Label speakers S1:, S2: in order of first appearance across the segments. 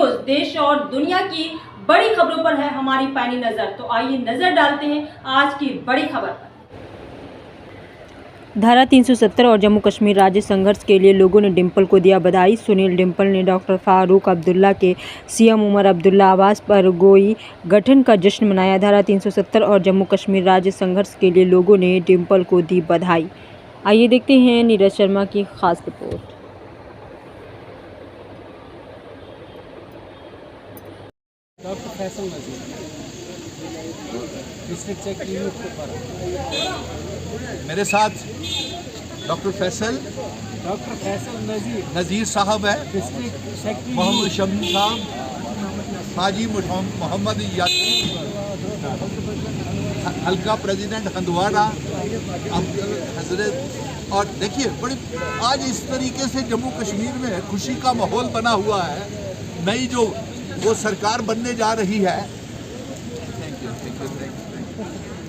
S1: News देश और दुनिया की बड़ी खबरों पर है हमारी पैनी नजर। तो आइए नजर डालते हैं आज की बड़ी खबर पर।
S2: धारा 370 और जम्मू कश्मीर राज्य संघर्ष के लिए लोगों ने डिंपल को दिया बधाई। सुनील डिंपल ने डॉक्टर फारूक अब्दुल्ला के सीएम उमर अब्दुल्ला आवास पर गोई गठन का जश्न मनाया। धारा 370 और जम्मू कश्मीर राज्य संघर्ष के लिए लोगों ने डिंपल को दी बधाई। आइए देखते हैं नीरज शर्मा की खास रिपोर्ट।
S3: डॉक्टर फैसल नजीर डिस्ट्रिक्ट सेक्रेटरी
S4: मेरे साथ डॉक्टर फैसल नज़ीर साहब है,
S3: डिस्ट्रिक्ट सेक्रेटरी
S4: मोहम्मद शमी साहब, हाजी मोहम्मद यासीन, हल्का प्रेसिडेंट हंदवाड़ा अब्दुल हजरत। और देखिए बड़ी आज इस तरीके से जम्मू कश्मीर में खुशी का माहौल बना हुआ है। नई जो वो सरकार बनने जा रही है,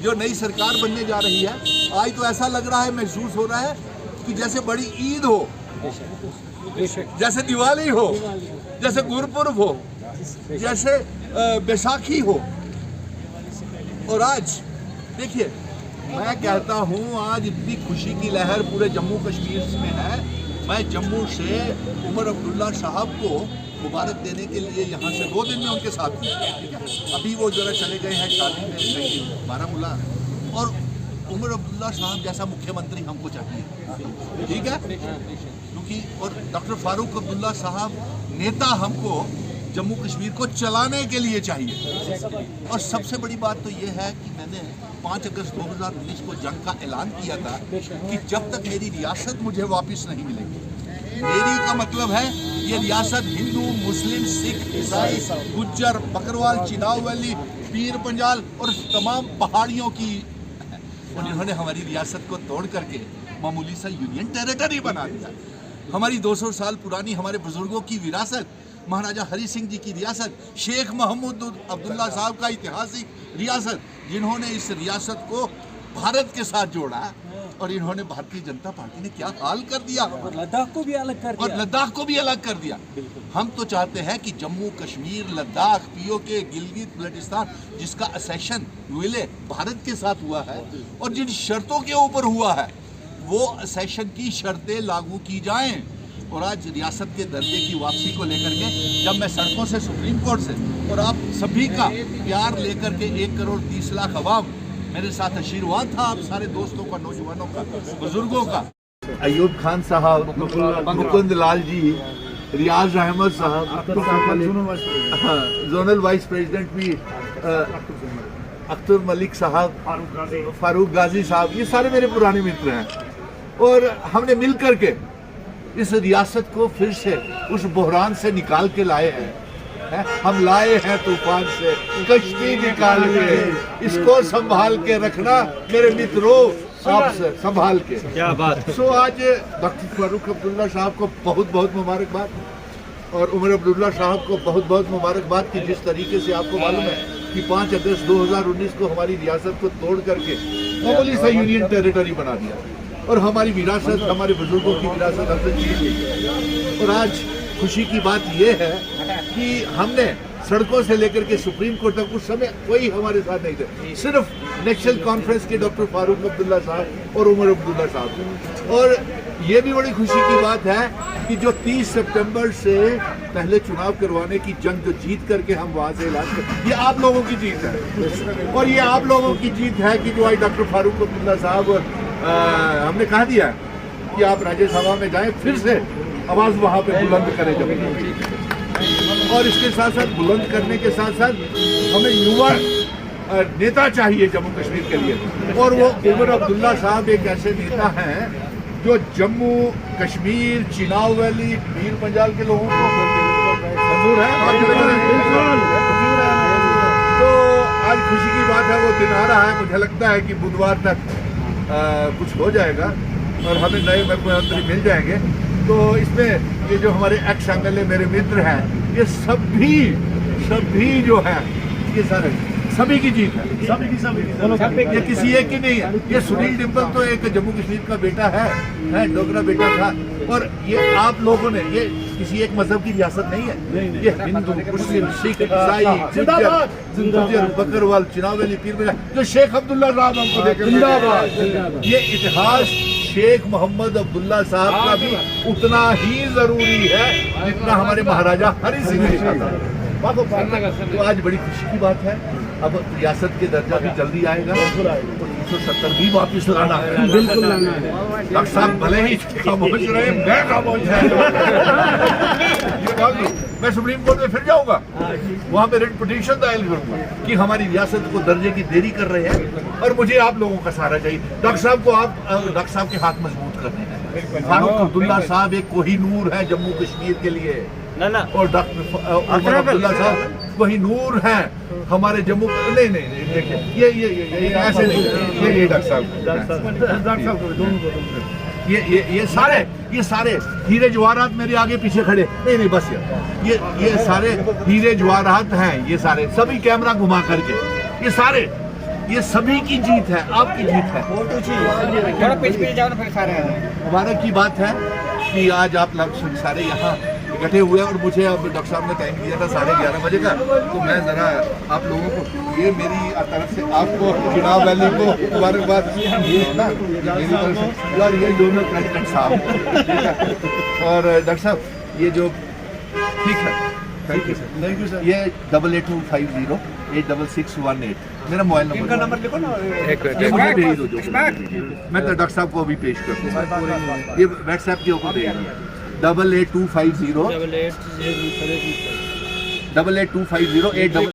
S4: जो नई सरकार बनने जा रही है, आज तो ऐसा लग रहा है, महसूस हो रहा है कि जैसे बड़ी ईद हो, जैसे दिवाली हो, जैसे गुरपुरब हो, जैसे बैसाखी हो। और आज देखिए मैं कहता हूँ आज इतनी खुशी की लहर पूरे जम्मू कश्मीर में है। मैं जम्मू से उमर अब्दुल्ला साहब को मुबारक देने के लिए यहाँ से 2 दिन में उनके साथ हूँ, ठीक है। अभी वो जरा चले गए हैं शादी में बारामूला। और उमर अब्दुल्ला साहब जैसा मुख्यमंत्री हमको चाहिए, ठीक है, क्योंकि और डॉक्टर फारूक अब्दुल्ला साहब नेता हमको जम्मू कश्मीर को चलाने के लिए चाहिए। और सबसे बड़ी बात तो ये है कि मैंने 5 अगस्त 2019 को जंग का ऐलान किया था कि जब तक मेरी रियासत मुझे वापस नहीं मिलेगी, मेरी का मतलब है ये रियासत हिंदू, मुस्लिम, सिख, ईसाई, गुज्जर, बकरवाल, चिनाव वैली, पीर पंजाल और तमाम पहाड़ियों की है। और इन्होंने हमारी रियासत को तोड़ करके मामूली सा यूनियन टेरिटरी बना दिया। हमारी 200 साल पुरानी हमारे बुजुर्गों की विरासत, महाराजा हरि सिंह जी की रियासत, शेख मोहम्मद अब्दुल्ला साहब का ऐतिहासिक रियासत, जिन्होंने इस रियासत को भारत के साथ जोड़ा। और इन्होंने भारतीय जनता पार्टी ने क्या हाल कर दिया,
S3: और लद्दाख को भी अलग कर दिया,
S4: और लद्दाख को भी अलग कर दिया। हम तो चाहते हैं कि जम्मू कश्मीर, लद्दाख, पीओके, गिलगित बल्टिस्तान, जिसका असेशन विलय भारत के साथ हुआ है और जिन शर्तों के ऊपर हुआ है, वो असेशन की शर्तें लागू की जाएं। और आज रियासत के दर्जे की वापसी को लेकर के जब मैं सड़कों से सुप्रीम कोर्ट से और आप सभी का प्यार लेकर के 1 करोड़ 30 लाख अवाम मेरे साथ आशीर्वाद था, आप सारे दोस्तों का, नौजवानों का, बुजुर्गों का, अयूब खान साहब, मुकुंद लाल जी, रियाज अहमद साहब, जोनल वाइस प्रेसिडेंट भी अख्तर मलिक साहब, फारूक गाजी साहब, ये सारे मेरे पुराने मित्र हैं। और हमने मिल करके इस रियासत को फिर से उस बहरान से निकाल के लाए हैं। हम लाए हैं तूफान से कश्ती निकाल के, इसको संभाल के रखना मेरे मित्रों, आप से संभाल के। क्या बात। सो आज डॉक्टर फारूक अब्दुल्ला साहब को बहुत बहुत मुबारकबाद, और उमर अब्दुल्ला साहब को बहुत बहुत मुबारकबाद कि जिस तरीके से आपको मालूम है कि 5 अगस्त 2019 को हमारी रियासत को तोड़ करके मामूली सा यूनियन टेरिटरी बना दिया और हमारी विरासत, हमारे बुजुर्गों की विरासत हमसे छीन ली। और आज खुशी की बात यह है कि हमने सड़कों से लेकर के सुप्रीम कोर्ट तक उस समय कोई हमारे साथ नहीं थे, सिर्फ नेशनल कॉन्फ्रेंस के डॉक्टर फारूक अब्दुल्ला साहब और उमर अब्दुल्ला साहब। और ये भी बड़ी खुशी की बात है कि जो 30 सितंबर से पहले चुनाव करवाने की जंग जो जीत करके हम वहाँ से ऐलान कर, ये आप लोगों की जीत है। और ये आप लोगों की जीत है कि जो आज डॉक्टर फारूक अब्दुल्ला साहब और हमने कहा दिया कि आप राज्यसभा में जाएं, फिर से आवाज़ वहाँ पे बुलंद करें जब। और इसके साथ साथ बुलंद करने के साथ साथ हमें युवा नेता चाहिए जम्मू कश्मीर के लिए। और वो उमर अब्दुल्ला साहब एक ऐसे नेता हैं जो जम्मू कश्मीर, चिनाव वैली, पीर पंजाल के लोगों को मंजूर है। तो आज खुशी की बात है, वो दिन आ रहा है, मुझे लगता है कि बुधवार तक कुछ हो जाएगा और हमें नए मुख्यमंत्री मिल जाएंगे। तो इसमें ये जो हमारे एक्स एमएलए मेरे मित्र हैं, ये सभी जो है, ये सारे सभी की जीत है, ये किसी एक की नहीं है। ये सुनील डिंपल तो एक जम्मू कश्मीर का बेटा है, डोगरा बेटा था, और ये आप लोगों ने, ये किसी एक मजहब की रियासत नहीं है, ये हिंदू, मुस्लिम, सिख, ईसाई, गुज्जर, बकरवाल, चिनावली, पीर मिला, जो शेख अब्दुल्ला साहब हमको देखे, ये इतिहास शेख मोहम्मद अब्दुल्ला साहब का भी उतना ही जरूरी है जितना हमारे महाराजा हरि सिंह जी का था। तो आज बड़ी खुशी की बात है, अब रियासत के दर्जा भी जल्दी आएगा, तो 370 भी वापिस लाना है, बिल्कुल लाना है। डॉक्टर साहब भले ही खामोश रहे, मैं खामोश है, मैं सुप्रीम कोर्ट में फिर जाऊंगा, वहां पे रिट पिटीशन दायर करूंगा कि हमारी रियासत को दर्जे की देरी कर रहे हैं और मुझे आप लोगों का सहारा चाहिए। डॉक्टर साहब को आप, डॉक्टर साहब के हाथ मजबूत करने हैं। फारूक अब्दुल्ला साहब एक कोहिनूर है जम्मू कश्मीर के लिए, और डॉक्टर अब्दुल्ला साहब वही नूर हैं हमारे जम्मू। नहीं देखिए ये ऐसे नहीं, ये डॉक्टर साहब ये सारे हीरे जवाहरात मेरे आगे पीछे खड़े, नहीं बस ये सारे हीरे जवाहरात हैं, ये सारे सभी कैमरा घुमा करके, ये सभी की जीत है, आपकी जीत है। मुबारक की बात है कि आज आप लोग सारे यहाँ इकट्ठे हुए और मुझे अब डॉक्टर साहब ने टाइम दिया था 11:30 बजे का, तो मैं ज़रा आप लोगों को, ये मेरी तरफ से आपको चुनाव वैली को मुबारकबाद, ये ना मेरी तरफ से, और ये दोनों प्रेसिडेंट साहब और डॉक्टर साहब ये जो, ठीक है, थैंक यू सर। ये 8825 86618 मेरा मोबाइल नंबर लिखो ना, ये मुझे भेज दो, मैं तो डॉक्टर साहब को अभी पेश कर दूँ, ये व्हाट्सएप के ऊपर भेज दिया, 8825 8825 8